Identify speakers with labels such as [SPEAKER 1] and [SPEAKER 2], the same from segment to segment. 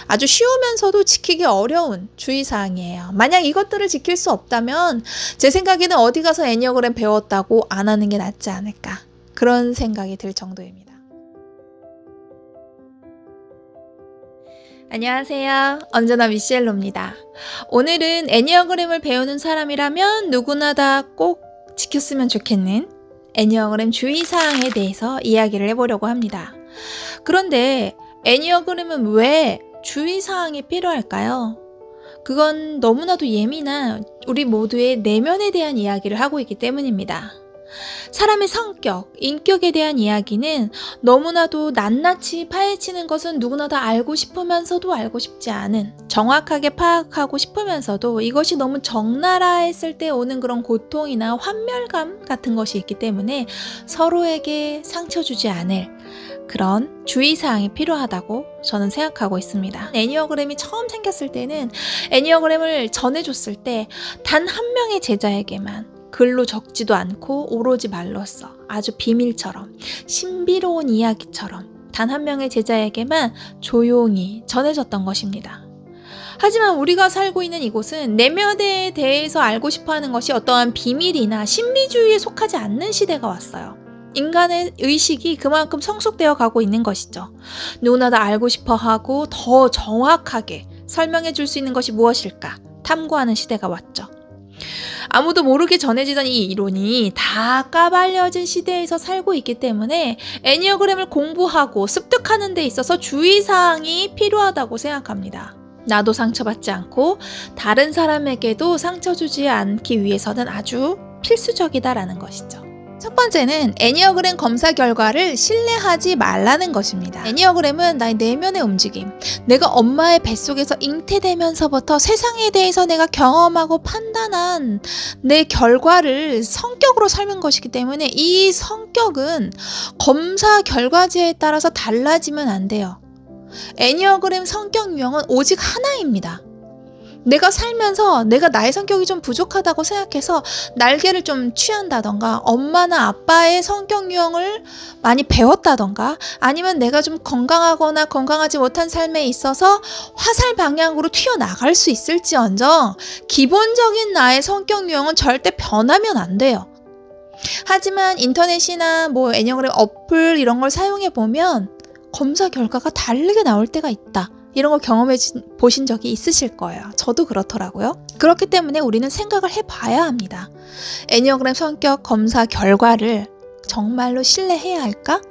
[SPEAKER 1] 아주 쉬우면서도 지키기 어려운 주의사항이에요. 만약 이것들을 지킬 수 없다면 제 생각에는 어디 가서 애니어그램 배웠다고 안 하는 게 낫지 않을까, 그런 생각이 들 정도입니다. 안녕하세요. 언제나 미셸로입니다. 오늘은 애니어그램을 배우는 사람이라면 누구나 다 꼭 지켰으면 좋겠는 애니어그램 주의사항에 대해서 이야기를 해보려고 합니다. 그런데 애니어그램은 왜 주의사항이 필요할까요? 그건 너무나도 예민한 우리 모두의 내면에 대한 이야기를 하고 있기 때문입니다. 사람의 성격, 인격에 대한 이야기는 너무나도 낱낱이 파헤치는 것은 누구나 다 알고 싶으면서도 알고 싶지 않은, 정확하게 파악하고 싶으면서도 이것이 너무 적나라했을 때 오는 그런 고통이나 환멸감 같은 것이 있기 때문에 서로에게 상처 주지 않을 그런 주의사항이 필요하다고 저는 생각하고 있습니다. 애니어그램이 처음 생겼을 때는 애니어그램을 전해줬을 때 단 한 명의 제자에게만 글로 적지도 않고 오로지 말로써 아주 비밀처럼, 신비로운 이야기처럼 단 한 명의 제자에게만 조용히 전해졌던 것입니다. 하지만 우리가 살고 있는 이곳은 내면에 대해서 알고 싶어하는 것이 어떠한 비밀이나 신비주의에 속하지 않는 시대가 왔어요. 인간의 의식이 그만큼 성숙되어 가고 있는 것이죠. 누구나 다 알고 싶어하고 더 정확하게 설명해 줄 수 있는 것이 무엇일까 탐구하는 시대가 왔죠. 아무도 모르게 전해지던 이 이론이 다 까발려진 시대에서 살고 있기 때문에 애니어그램을 공부하고 습득하는 데 있어서 주의사항이 필요하다고 생각합니다. 나도 상처받지 않고 다른 사람에게도 상처 주지 않기 위해서는 아주 필수적이다라는 것이죠. 첫 번째는 애니어그램 검사 결과를 신뢰하지 말라는 것입니다. 애니어그램은 나의 내면의 움직임, 내가 엄마의 뱃속에서 잉태되면서부터 세상에 대해서 내가 경험하고 판단한 내 결과를 성격으로 삶은 것이기 때문에 이 성격은 검사 결과지에 따라서 달라지면 안 돼요. 애니어그램 성격 유형은 오직 하나입니다. 내가 살면서 내가 나의 성격이 좀 부족하다고 생각해서 날개를 좀 취한다던가, 엄마나 아빠의 성격 유형을 많이 배웠다던가, 아니면 내가 좀 건강하거나 건강하지 못한 삶에 있어서 화살 방향으로 튀어나갈 수 있을지언정 기본적인 나의 성격 유형은 절대 변하면 안 돼요. 하지만 인터넷이나 애니어그램 어플 이런 걸 사용해 보면 검사 결과가 다르게 나올 때가 있다. 이런 걸 경험해 보신 적이 있으실 거예요. 저도 그렇더라고요. 그렇기 때문에 우리는 생각을 해봐야 합니다. 애니어그램 성격 검사 결과를 정말로 신뢰해야 할까?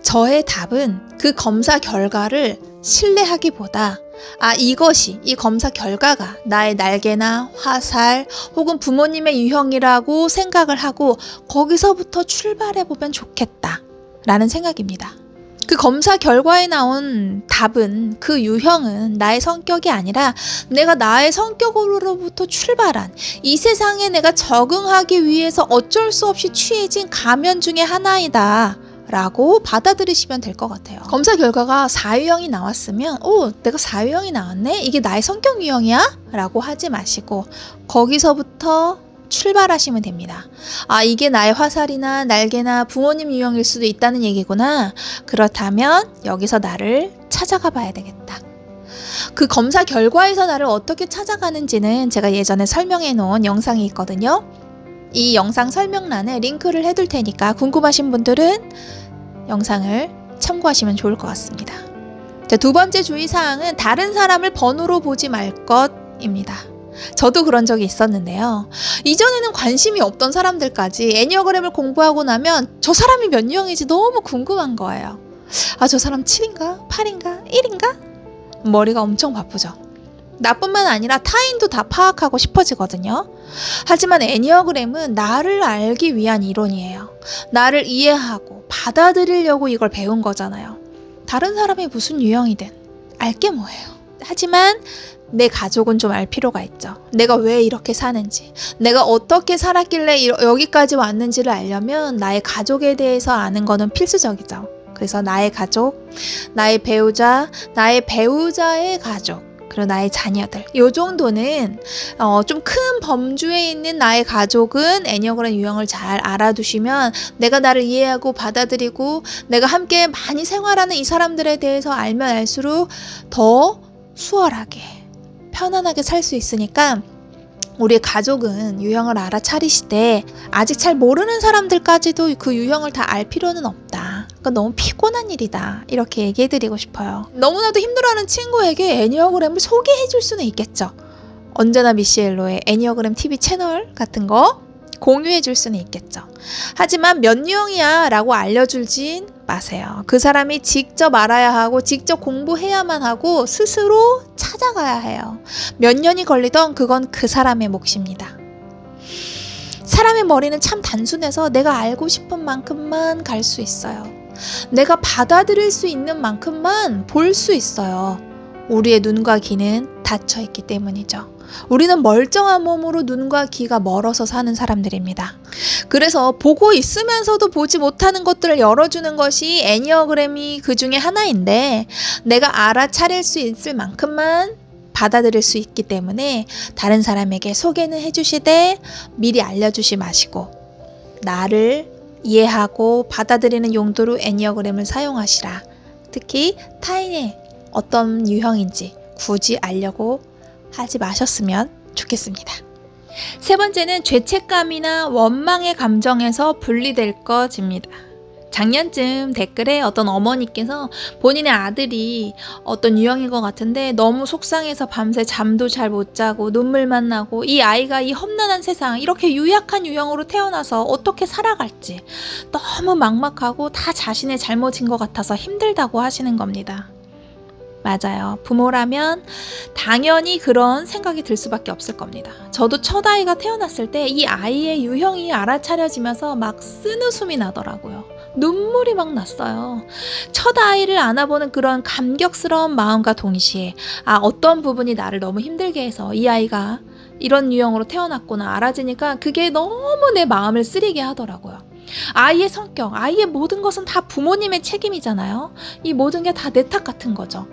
[SPEAKER 1] 저의 답은 그 검사 결과를 신뢰하기보다 이 검사 결과가 나의 날개나 화살 혹은 부모님의 유형이라고 생각을 하고 거기서부터 출발해보면 좋겠다 라는 생각입니다. 그 검사 결과에 나온 답은, 그 유형은 나의 성격이 아니라 내가 나의 성격으로부터 출발한, 이 세상에 내가 적응하기 위해서 어쩔 수 없이 취해진 가면 중에 하나이다 라고 받아들이시면 될 것 같아요. 검사 결과가 4유형이 나왔으면 내가 4유형이 나왔네? 이게 나의 성격 유형이야? 라고 하지 마시고 거기서부터 출발하시면 됩니다. 이게 나의 화살이나 날개나 부모님 유형일 수도 있다는 얘기구나. 그렇다면 여기서 나를 찾아가 봐야 되겠다. 그 검사 결과에서 나를 어떻게 찾아가는지는 제가 예전에 설명해 놓은 영상이 있거든요. 이 영상 설명란에 링크를 해둘 테니까 궁금하신 분들은 영상을 참고하시면 좋을 것 같습니다. 자, 두 번째 주의사항은 다른 사람을 번호로 보지 말 것입니다. 저도 그런 적이 있었는데요. 이전에는 관심이 없던 사람들까지 애니어그램을 공부하고 나면 저 사람이 몇 유형인지 너무 궁금한 거예요. 저 사람 7인가? 8인가? 1인가? 머리가 엄청 바쁘죠. 나뿐만 아니라 타인도 다 파악하고 싶어지거든요. 하지만 애니어그램은 나를 알기 위한 이론이에요. 나를 이해하고 받아들이려고 이걸 배운 거잖아요. 다른 사람이 무슨 유형이든 알게 뭐예요. 하지만 내 가족은 좀 알 필요가 있죠. 내가 왜 이렇게 사는지, 내가 어떻게 살았길래 여기까지 왔는지를 알려면 나의 가족에 대해서 아는 거는 필수적이죠. 그래서 나의 가족, 나의 배우자, 나의 배우자의 가족, 그리고 나의 자녀들. 요 정도는 좀 큰 범주에 있는 나의 가족은 애니어그램 유형을 잘 알아두시면 내가 나를 이해하고 받아들이고 내가 함께 많이 생활하는 이 사람들에 대해서 알면 알수록 더 수월하게 편안하게 살 수 있으니까 우리 가족은 유형을 알아차리시되 아직 잘 모르는 사람들까지도 그 유형을 다 알 필요는 없다. 그러니까 너무 피곤한 일이다. 이렇게 얘기해드리고 싶어요. 너무나도 힘들어하는 친구에게 애니어그램을 소개해줄 수는 있겠죠. 언제나 미시엘로의 애니어그램 TV 채널 같은 거 공유해줄 수는 있겠죠. 하지만 몇 유형이야 라고 알려주진 마세요. 그 사람이 직접 알아야 하고 직접 공부해야만 하고 스스로 찾아가야 해요. 몇 년이 걸리던 그건 그 사람의 몫입니다. 사람의 머리는 참 단순해서 내가 알고 싶은 만큼만 갈 수 있어요. 내가 받아들일 수 있는 만큼만 볼 수 있어요. 우리의 눈과 귀는 닫혀 있기 때문이죠. 우리는 멀쩡한 몸으로 눈과 귀가 멀어서 사는 사람들입니다. 그래서 보고 있으면서도 보지 못하는 것들을 열어주는 것이 애니어그램이 그 중에 하나인데 내가 알아차릴 수 있을 만큼만 받아들일 수 있기 때문에 다른 사람에게 소개는 해주시되 미리 알려주지 마시고 나를 이해하고 받아들이는 용도로 애니어그램을 사용하시라. 특히 타인의 어떤 유형인지 굳이 알려고 하지 마셨으면 좋겠습니다. 세 번째는 죄책감이나 원망의 감정에서 분리될 것입니다. 작년쯤 댓글에 어떤 어머니께서 본인의 아들이 어떤 유형인 것 같은데 너무 속상해서 밤새 잠도 잘 못 자고 눈물만 나고 이 아이가 이 험난한 세상 이렇게 유약한 유형으로 태어나서 어떻게 살아갈지 너무 막막하고 다 자신의 잘못인 것 같아서 힘들다고 하시는 겁니다. 맞아요. 부모라면 당연히 그런 생각이 들 수밖에 없을 겁니다. 저도 첫 아이가 태어났을 때 이 아이의 유형이 알아차려지면서 막 쓴웃음이 나더라고요. 눈물이 막 났어요. 첫 아이를 안아보는 그런 감격스러운 마음과 동시에 어떤 부분이 나를 너무 힘들게 해서 이 아이가 이런 유형으로 태어났구나 알아지니까 그게 너무 내 마음을 쓰리게 하더라고요. 아이의 성격, 아이의 모든 것은 다 부모님의 책임이잖아요. 이 모든 게 다 내 탓 같은 거죠.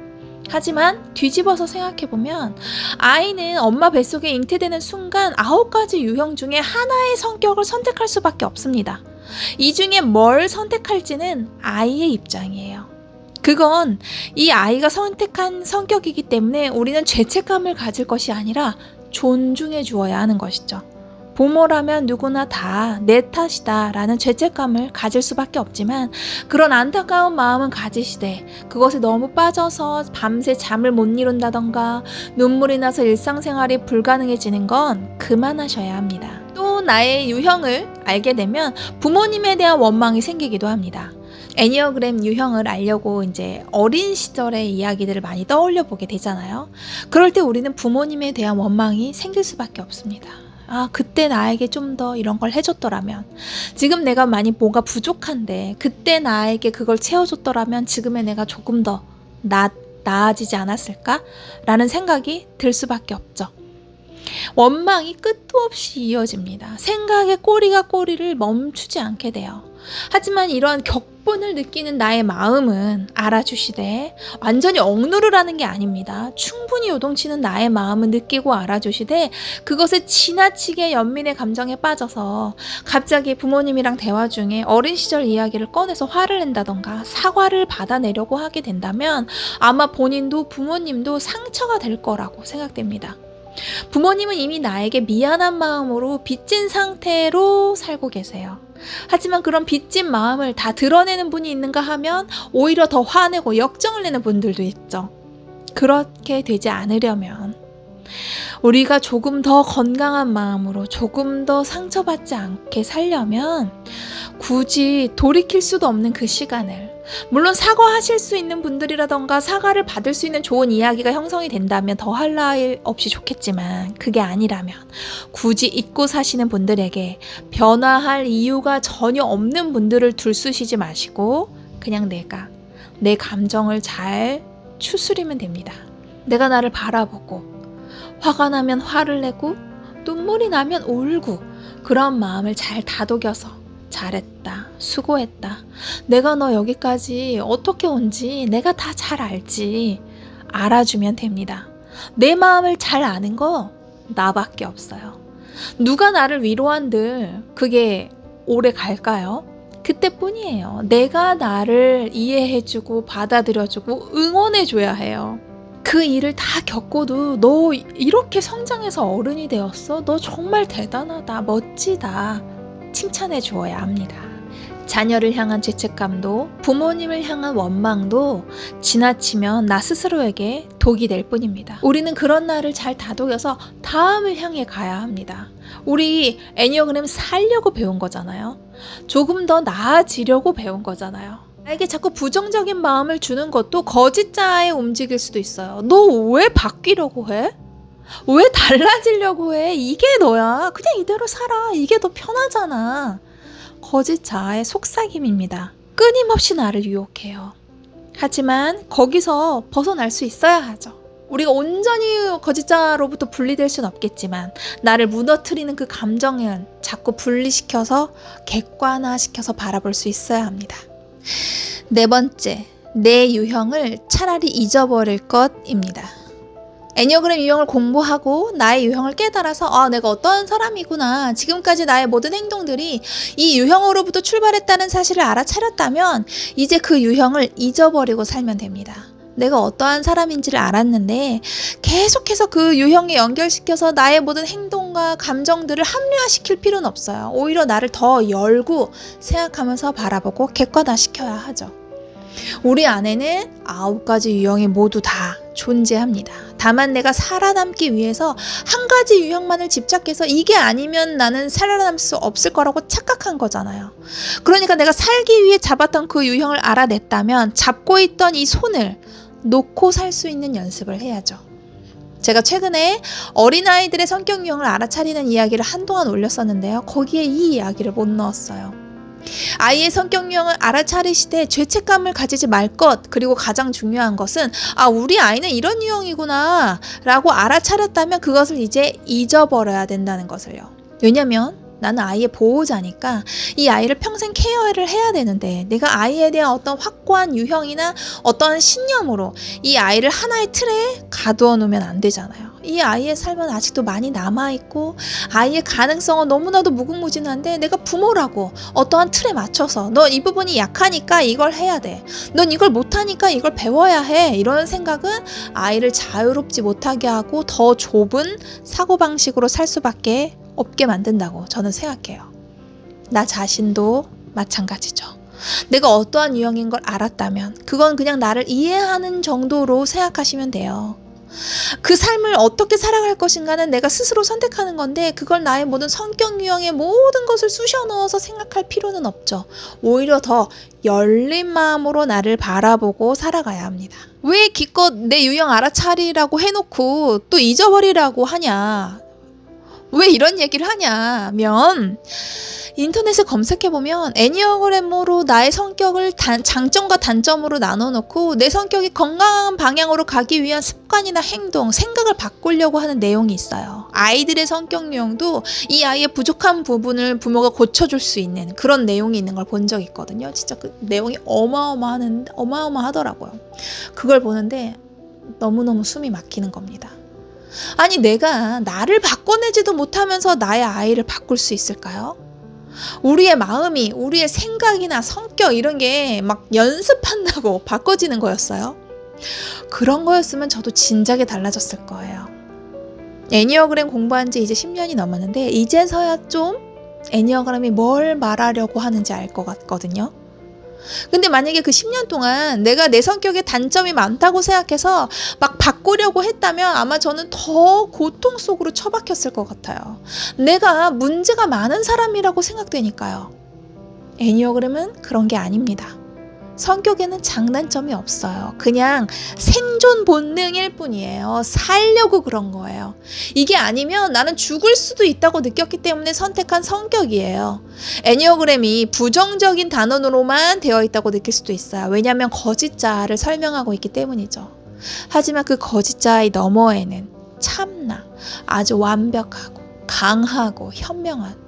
[SPEAKER 1] 하지만 뒤집어서 생각해보면 아이는 엄마 뱃속에 잉태되는 순간 9가지 유형 중에 하나의 성격을 선택할 수밖에 없습니다. 이 중에 뭘 선택할지는 아이의 입장이에요. 그건 이 아이가 선택한 성격이기 때문에 우리는 죄책감을 가질 것이 아니라 존중해 주어야 하는 것이죠. 부모라면 누구나 다 내 탓이다 라는 죄책감을 가질 수밖에 없지만 그런 안타까운 마음은 가지시되 그것에 너무 빠져서 밤새 잠을 못 이룬다던가 눈물이 나서 일상생활이 불가능해지는 건 그만하셔야 합니다. 또 나의 유형을 알게 되면 부모님에 대한 원망이 생기기도 합니다. 애니어그램 유형을 알려고 이제 어린 시절의 이야기들을 많이 떠올려 보게 되잖아요. 그럴 때 우리는 부모님에 대한 원망이 생길 수밖에 없습니다. 그때 나에게 좀 더 이런 걸 해줬더라면, 지금 내가 많이 뭐가 부족한데 그때 나에게 그걸 채워줬더라면 지금의 내가 조금 더 나아지지 않았을까? 라는 생각이 들 수밖에 없죠. 원망이 끝도 없이 이어집니다. 생각의 꼬리가 꼬리를 멈추지 않게 돼요. 하지만 이러한 격분을 느끼는 나의 마음은 알아주시되 완전히 억누르라는 게 아닙니다. 충분히 요동치는 나의 마음은 느끼고 알아주시되 그것에 지나치게 연민의 감정에 빠져서 갑자기 부모님이랑 대화 중에 어린 시절 이야기를 꺼내서 화를 낸다던가 사과를 받아내려고 하게 된다면 아마 본인도 부모님도 상처가 될 거라고 생각됩니다. 부모님은 이미 나에게 미안한 마음으로 빚진 상태로 살고 계세요. 하지만 그런 빚진 마음을 다 드러내는 분이 있는가 하면 오히려 더 화내고 역정을 내는 분들도 있죠. 그렇게 되지 않으려면 우리가 조금 더 건강한 마음으로 조금 더 상처받지 않게 살려면 굳이 돌이킬 수도 없는 그 시간을, 물론 사과하실 수 있는 분들이라던가 사과를 받을 수 있는 좋은 이야기가 형성이 된다면 더 할 나위 없이 좋겠지만 그게 아니라면 굳이 잊고 사시는 분들에게 변화할 이유가 전혀 없는 분들을 들쑤시지 마시고 그냥 내 감정을 잘 추스리면 됩니다. 내가 나를 바라보고 화가 나면 화를 내고 눈물이 나면 울고 그런 마음을 잘 다독여서 잘했다, 수고했다, 내가 너 여기까지 어떻게 온지 내가 다 잘 알지, 알아주면 됩니다. 내 마음을 잘 아는 거 나밖에 없어요. 누가 나를 위로한들 그게 오래 갈까요? 그때뿐이에요. 내가 나를 이해해주고 받아들여주고 응원해줘야 해요. 그 일을 다 겪고도 너 이렇게 성장해서 어른이 되었어? 너 정말 대단하다, 멋지다. 칭찬해 주어야 합니다. 자녀를 향한 죄책감도 부모님을 향한 원망도 지나치면 나 스스로에게 독이 될 뿐입니다. 우리는 그런 나를 잘 다독여서 다음을 향해 가야 합니다. 우리 애니어그램 살려고 배운 거잖아요. 조금 더 나아지려고 배운 거잖아요. 나에게 자꾸 부정적인 마음을 주는 것도 거짓자에 움직일 수도 있어요. 너 왜 바뀌려고 해? 왜 달라지려고 해? 이게 너야. 그냥 이대로 살아. 이게 더 편하잖아. 거짓자아의 속삭임입니다. 끊임없이 나를 유혹해요. 하지만 거기서 벗어날 수 있어야 하죠. 우리가 온전히 거짓자로부터 분리될 수는 없겠지만 나를 무너뜨리는 그 감정은 자꾸 분리시켜서 객관화시켜서 바라볼 수 있어야 합니다. 네 번째, 내 유형을 차라리 잊어버릴 것입니다. 애니어그램 유형을 공부하고 나의 유형을 깨달아서 내가 어떤 사람이구나, 지금까지 나의 모든 행동들이 이 유형으로부터 출발했다는 사실을 알아차렸다면 이제 그 유형을 잊어버리고 살면 됩니다. 내가 어떠한 사람인지를 알았는데 계속해서 그 유형에 연결시켜서 나의 모든 행동과 감정들을 합리화시킬 필요는 없어요. 오히려 나를 더 열고 생각하면서 바라보고 객관화시켜야 하죠. 우리 안에는 9가지 유형이 모두 다 존재합니다. 다만 내가 살아남기 위해서 한 가지 유형만을 집착해서 이게 아니면 나는 살아남을 수 없을 거라고 착각한 거잖아요. 그러니까 내가 살기 위해 잡았던 그 유형을 알아냈다면 잡고 있던 이 손을 놓고 살 수 있는 연습을 해야죠. 제가 최근에 어린아이들의 성격 유형을 알아차리는 이야기를 한동안 올렸었는데요. 거기에 이 이야기를 못 넣었어요. 아이의 성격 유형을 알아차리시되 죄책감을 가지지 말 것, 그리고 가장 중요한 것은 우리 아이는 이런 유형이구나 라고 알아차렸다면 그것을 이제 잊어버려야 된다는 것을요. 왜냐면 나는 아이의 보호자니까 이 아이를 평생 케어를 해야 되는데 내가 아이에 대한 어떤 확고한 유형이나 어떤 신념으로 이 아이를 하나의 틀에 가두어 놓으면 안 되잖아요. 이 아이의 삶은 아직도 많이 남아있고 아이의 가능성은 너무나도 무궁무진한데 내가 부모라고 어떠한 틀에 맞춰서 너 이 부분이 약하니까 이걸 해야 돼, 넌 이걸 못하니까 이걸 배워야 해, 이런 생각은 아이를 자유롭지 못하게 하고 더 좁은 사고방식으로 살 수밖에 없게 만든다고 저는 생각해요. 나 자신도 마찬가지죠. 내가 어떠한 유형인 걸 알았다면 그건 그냥 나를 이해하는 정도로 생각하시면 돼요. 그 삶을 어떻게 살아갈 것인가는 내가 스스로 선택하는 건데 그걸 나의 모든 성격 유형의 모든 것을 쑤셔 넣어서 생각할 필요는 없죠. 오히려 더 열린 마음으로 나를 바라보고 살아가야 합니다. 왜 기껏 내 유형 알아차리라고 해놓고 또 잊어버리라고 하냐, 왜 이런 얘기를 하냐면 인터넷에 검색해보면 애니어그램으로 나의 성격을 장점과 단점으로 나눠놓고 내 성격이 건강한 방향으로 가기 위한 습관이나 행동, 생각을 바꾸려고 하는 내용이 있어요. 아이들의 성격 유형도 이 아이의 부족한 부분을 부모가 고쳐줄 수 있는 그런 내용이 있는 걸 본 적이 있거든요. 진짜 그 내용이 어마어마하더라고요. 그걸 보는데 너무너무 숨이 막히는 겁니다. 아니, 내가 나를 바꿔내지도 못하면서 나의 아이를 바꿀 수 있을까요? 우리의 마음이, 우리의 생각이나 성격 이런 게 막 연습한다고 바꿔지는 거였어요. 그런 거였으면 저도 진작에 달라졌을 거예요. 애니어그램 공부한 지 이제 10년이 넘었는데 이제서야 좀 애니어그램이 뭘 말하려고 하는지 알 것 같거든요. 근데 만약에 그 10년 동안 내가 내 성격에 단점이 많다고 생각해서 막 바꾸려고 했다면 아마 저는 더 고통 속으로 처박혔을 것 같아요. 내가 문제가 많은 사람이라고 생각되니까요. 애니어그램은 그런 게 아닙니다. 성격에는 장단점이 없어요. 그냥 생존 본능일 뿐이에요. 살려고 그런 거예요. 이게 아니면 나는 죽을 수도 있다고 느꼈기 때문에 선택한 성격이에요. 애니어그램이 부정적인 단원으로만 되어 있다고 느낄 수도 있어요. 왜냐하면 거짓자를 설명하고 있기 때문이죠. 하지만 그 거짓자의 너머에는 참나, 아주 완벽하고 강하고 현명한,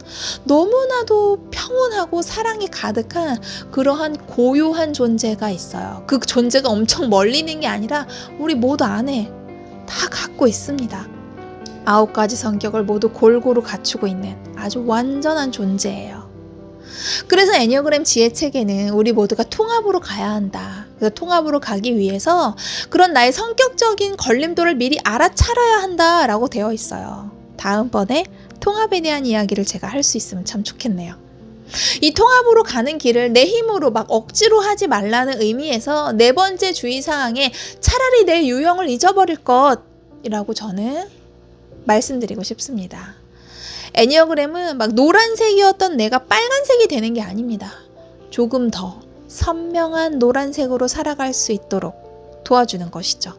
[SPEAKER 1] 너무나도 평온하고 사랑이 가득한 그러한 고요한 존재가 있어요. 그 존재가 엄청 멀리 있는 게 아니라 우리 모두 안에 다 갖고 갖고 있습니다. 9가지 성격을 모두 골고루 갖추고 있는 아주 완전한 존재예요. 그래서 애니어그램 지혜책에는 우리 모두가 통합으로 가야 한다. 그래서 통합으로 가기 위해서 그런 나의 성격적인 걸림돌을 미리 알아차려야 한다라고 되어 있어요. 다음번에 통합에 대한 이야기를 제가 할 수 있으면 참 좋겠네요. 이 통합으로 가는 길을 내 힘으로 막 억지로 하지 말라는 의미에서 4번째 주의사항에 차라리 내 유형을 잊어버릴 것이라고 저는 말씀드리고 싶습니다. 애니어그램은 막 노란색이었던 내가 빨간색이 되는 게 아닙니다. 조금 더 선명한 노란색으로 살아갈 수 있도록 도와주는 것이죠.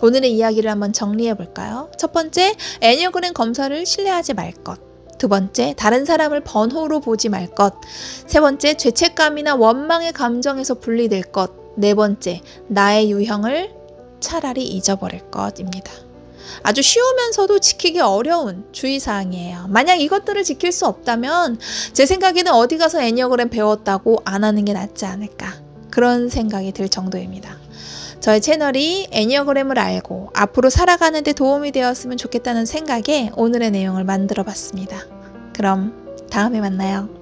[SPEAKER 1] 오늘의 이야기를 한번 정리해 볼까요? 첫 번째, 애니어그램 검사를 신뢰하지 말 것. 두 번째, 다른 사람을 번호로 보지 말 것. 세 번째, 죄책감이나 원망의 감정에서 분리될 것. 네 번째, 나의 유형을 차라리 잊어버릴 것입니다. 아주 쉬우면서도 지키기 어려운 주의사항이에요. 만약 이것들을 지킬 수 없다면 제 생각에는 어디 가서 애니어그램 배웠다고 안 하는 게 낫지 않을까, 그런 생각이 들 정도입니다. 저의 채널이 애니어그램을 알고 앞으로 살아가는 데 도움이 되었으면 좋겠다는 생각에 오늘의 내용을 만들어 봤습니다. 그럼 다음에 만나요.